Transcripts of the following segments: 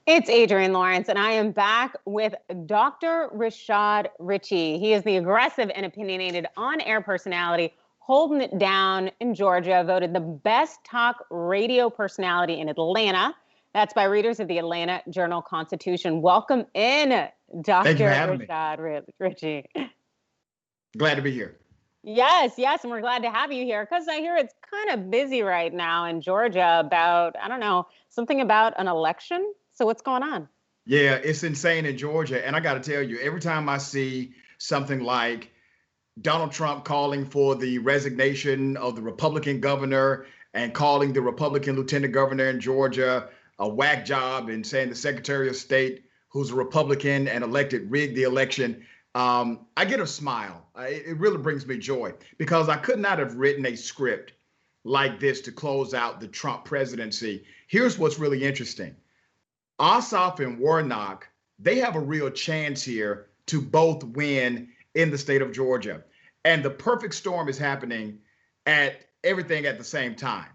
It's Adrienne Lawrence, and I am back with Dr. Rashad Ritchie. He is the aggressive and opinionated on-air personality holding it down in Georgia, voted the best talk radio personality in Atlanta. That's by readers of the Atlanta Journal-Constitution. Welcome in, Thank you for Dr. having me. Rashad Ritchie. Glad to be here. Yes, and we're glad to have you here because I hear it's kind of busy right now in Georgia about, I don't know, something about an election. So what's going on? Yeah, it's insane in Georgia. And I got to tell you, every time I see something like Donald Trump calling for the resignation of the Republican governor and calling the Republican lieutenant governor in Georgia a whack job and saying the Secretary of State, who's a Republican and elected, rigged the election, I get a smile. It really brings me joy because I could not have written a script like this to close out the Trump presidency. Here's what's really interesting. Ossoff and Warnock, they have a real chance here to both win in the state of Georgia. And the perfect storm is happening at everything at the same time.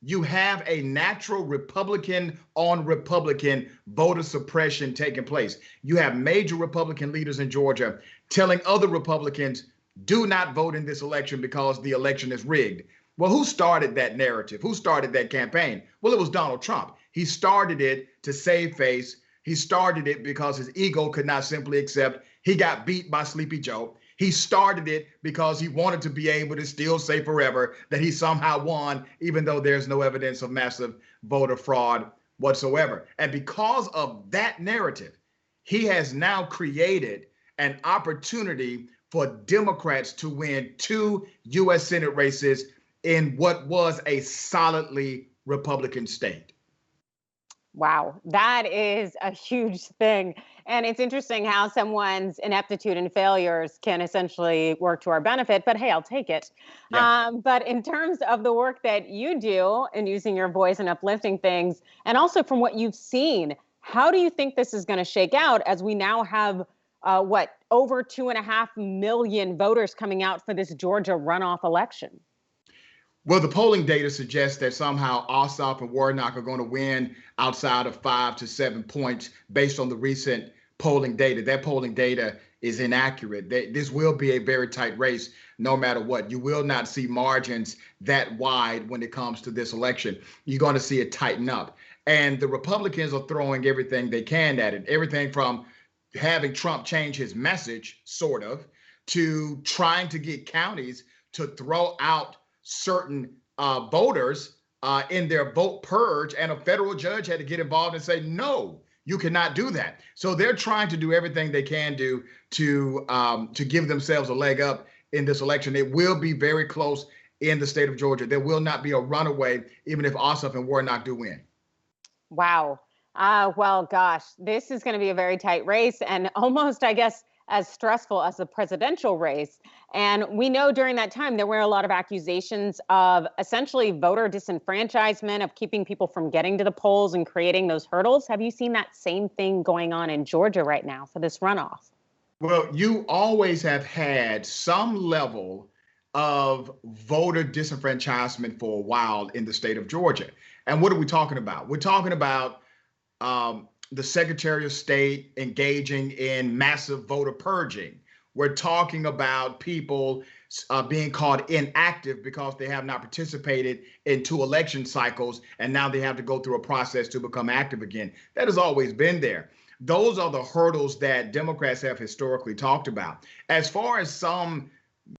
You have a natural Republican on Republican voter suppression taking place. You have major Republican leaders in Georgia telling other Republicans, do not vote in this election because the election is rigged. Well, who started that narrative? Who started that campaign? Well, it was Donald Trump. He started it to save face. He started it because his ego could not simply accept he got beat by Sleepy Joe. He started it because he wanted to be able to still say forever that he somehow won, even though there's no evidence of massive voter fraud whatsoever. And because of that narrative, he has now created an opportunity for Democrats to win 2 U.S. Senate races in what was a solidly Republican state. Wow, that is a huge thing. And it's interesting how someone's ineptitude and failures can essentially work to our benefit, but hey, I'll take it. Yeah. But in terms of the work that you do and using your voice and uplifting things, and also from what you've seen, how do you think this is going to shake out as we now have, over 2.5 million voters coming out for this Georgia runoff election? Well, the polling data suggests that somehow Ossoff and Warnock are going to win outside of 5 to 7 points based on the recent polling data. That polling data is inaccurate. This will be a very tight race no matter what. You will not see margins that wide when it comes to this election. You're going to see it tighten up. And the Republicans are throwing everything they can at it, everything from having Trump change his message, sort of, to trying to get counties to throw out certain voters in their vote purge, and a federal judge had to get involved and say, no, you cannot do that. So they're trying to do everything they can do to give themselves a leg up in this election. It will be very close in the state of Georgia. There will not be a runaway, even if Ossoff and Warnock do win. Wow. Well, gosh, this is going to be a very tight race and almost, I guess, as stressful as the presidential race. And we know during that time, there were a lot of accusations of essentially voter disenfranchisement, of keeping people from getting to the polls and creating those hurdles. Have you seen that same thing going on in Georgia right now for this runoff? Well, you always have had some level of voter disenfranchisement for a while in the state of Georgia. And what are we talking about? We're talking about the Secretary of State engaging in massive voter purging. We're talking about people being called inactive because they have not participated in 2 election cycles, and now they have to go through a process to become active again. That has always been there. Those are the hurdles that Democrats have historically talked about. As far as some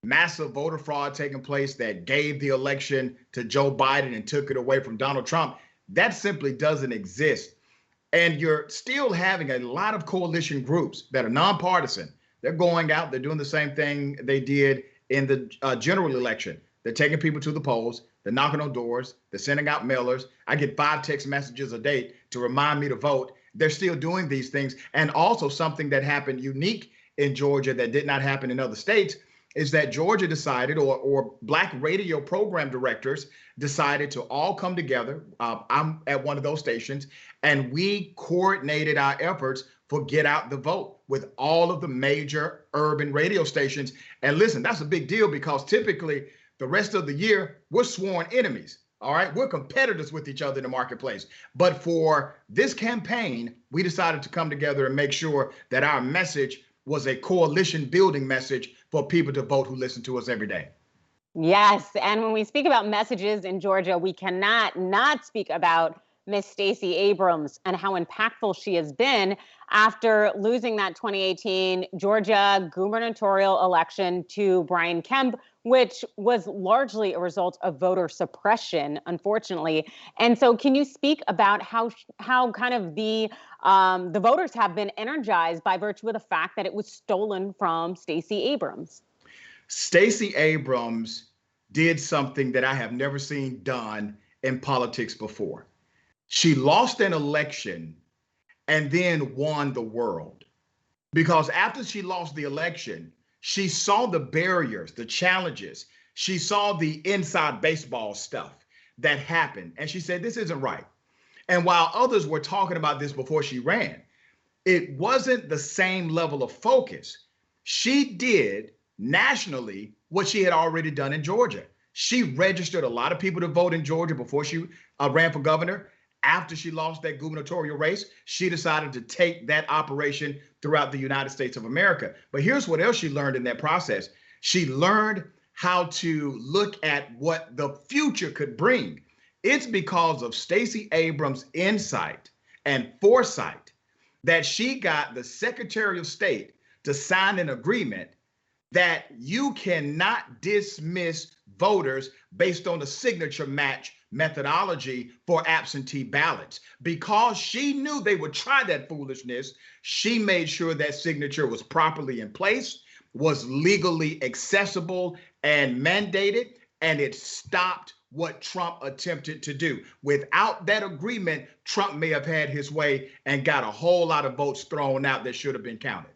massive voter fraud taking place that gave the election to Joe Biden and took it away from Donald Trump, that simply doesn't exist. And you're still having a lot of coalition groups that are nonpartisan. They're going out, they're doing the same thing they did in the general election. They're taking people to the polls, they're knocking on doors, they're sending out mailers. I get 5 text messages a day to remind me to vote. They're still doing these things. And also something that happened unique in Georgia that did not happen in other states is that Georgia decided, or Black radio program directors decided to all come together. I'm at one of those stations, and we coordinated our efforts for Get Out the Vote with all of the major urban radio stations. And listen, that's a big deal because typically the rest of the year we're sworn enemies. All right. We're competitors with each other in the marketplace. But for this campaign, we decided to come together and make sure that our message was a coalition building message for people to vote who listen to us every day. Yes, and when we speak about messages in Georgia, we cannot not speak about Miss Stacey Abrams and how impactful she has been after losing that 2018 Georgia gubernatorial election to Brian Kemp, which was largely a result of voter suppression, unfortunately. And so, can you speak about how kind of the voters have been energized by virtue of the fact that it was stolen from Stacey Abrams? Stacey Abrams did something that I have never seen done in politics before. She lost an election and then won the world. Because after she lost the election, she saw the barriers, the challenges. She saw the inside baseball stuff that happened. And she said, this isn't right. And while others were talking about this before she ran, it wasn't the same level of focus. She did nationally what she had already done in Georgia. She registered a lot of people to vote in Georgia before she ran for governor. After she lost that gubernatorial race, she decided to take that operation throughout the United States of America. But here's what else she learned in that process. She learned how to look at what the future could bring. It's because of Stacey Abrams' insight and foresight that she got the Secretary of State to sign an agreement that you cannot dismiss voters based on the signature match methodology for absentee ballots. Because she knew they would try that foolishness, she made sure that signature was properly in place, was legally accessible and mandated, and it stopped what Trump attempted to do. Without that agreement, Trump may have had his way and got a whole lot of votes thrown out that should have been counted.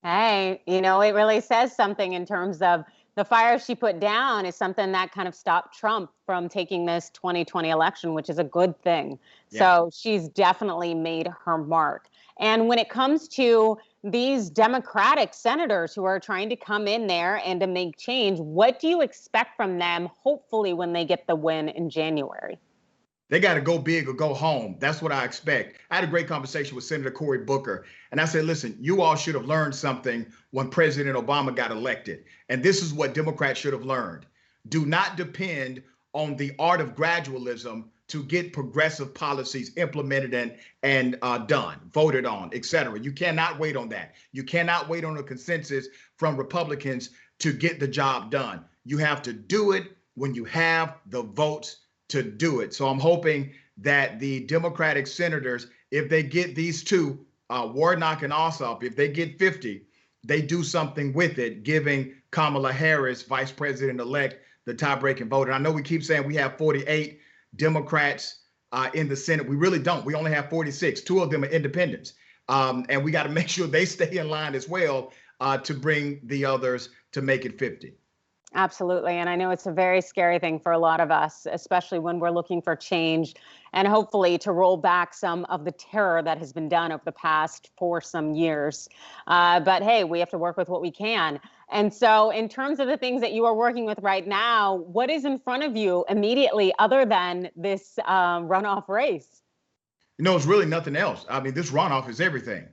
Hey, it really says something in terms of the fire she put down is something that kind of stopped Trump from taking this 2020 election, which is a good thing. Yeah. So she's definitely made her mark. And when it comes to these Democratic senators who are trying to come in there and to make change, what do you expect from them, hopefully, when they get the win in January? They got to go big or go home. That's what I expect. I had a great conversation with Senator Cory Booker, and I said, listen, you all should have learned something when President Obama got elected. And this is what Democrats should have learned. Do not depend on the art of gradualism to get progressive policies implemented and done, voted on, et cetera. You cannot wait on that. You cannot wait on a consensus from Republicans to get the job done. You have to do it when you have the votes to do it. So I'm hoping that the Democratic senators, if they get these two, Warnock and Ossoff, if they get 50, they do something with it, giving Kamala Harris, Vice President-elect, the tie-breaking vote. And I know we keep saying we have 48 Democrats in the Senate. We really don't. We only have 46. Two of them are independents. And we got to make sure they stay in line as well to bring the others to make it 50. Absolutely. And I know it's a very scary thing for a lot of us, especially when we're looking for change and hopefully to roll back some of the terror that has been done over the past for some years. But hey, we have to work with what we can. And so in terms of the things that you are working with right now, what is in front of you immediately other than this runoff race? It's really nothing else. I mean, this runoff is everything.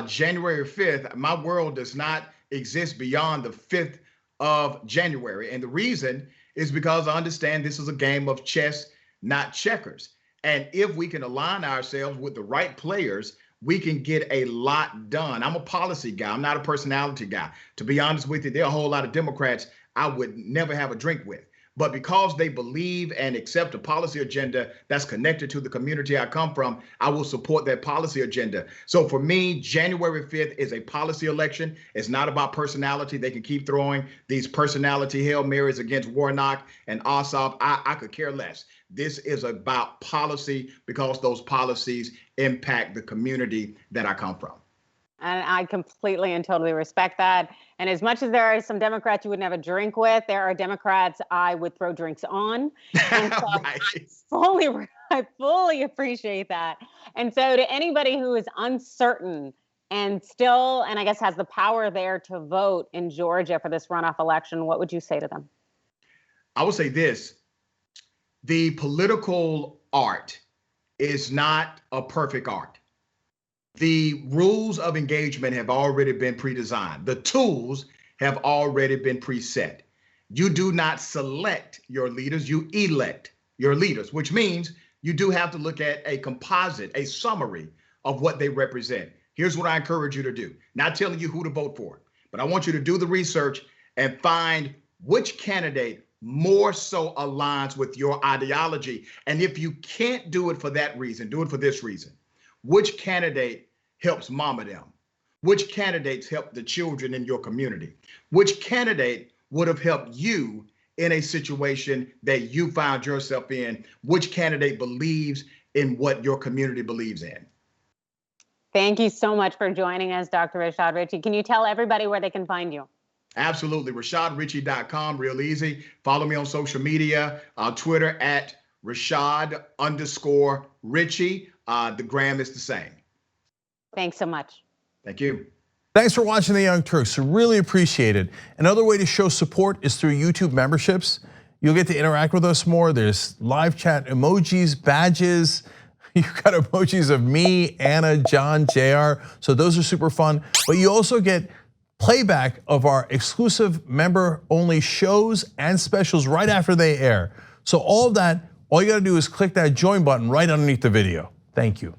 January 5th, my world does not exist beyond the 5th of January. And the reason is because I understand this is a game of chess, not checkers. And if we can align ourselves with the right players, we can get a lot done. I'm a policy guy. I'm not a personality guy. To be honest with you, there are a whole lot of Democrats I would never have a drink with. But because they believe and accept a policy agenda that's connected to the community I come from, I will support that policy agenda. So for me, January 5th is a policy election. It's not about personality. They can keep throwing these personality Hail Marys against Warnock and Ossoff. I could care less. This is about policy because those policies impact the community that I come from. And I completely and totally respect that. And as much as there are some Democrats you wouldn't have a drink with, there are Democrats I would throw drinks on. And so Right. I fully appreciate that. And so to anybody who is uncertain and still, and I guess has the power there to vote in Georgia for this runoff election, what would you say to them? I would say this. The political art is not a perfect art. The rules of engagement have already been pre-designed. The tools have already been preset. You do not select your leaders, you elect your leaders, which means you do have to look at a composite, a summary of what they represent. Here's what I encourage you to do. Not telling you who to vote for, but I want you to do the research and find which candidate more so aligns with your ideology. And if you can't do it for that reason, do it for this reason. Which candidate helps mama them? Which candidates help the children in your community? Which candidate would have helped you in a situation that you found yourself in? Which candidate believes in what your community believes in? Thank you so much for joining us, Dr. Rashad Richey. Can you tell everybody where they can find you? Absolutely. RashadRichey.com, real easy. Follow me on social media, Twitter at Rashad_Richey. The gram is the same. Thanks so much. Thank you. Thanks for watching the Young Turks. Really appreciate it. Another way to show support is through YouTube memberships. You'll get to interact with us more. There's live chat emojis, badges. You've got emojis of me, Anna, John, JR. So those are super fun. But you also get playback of our exclusive member-only shows and specials right after they air. So all of that, all you gotta do is click that join button right underneath the video. Thank you.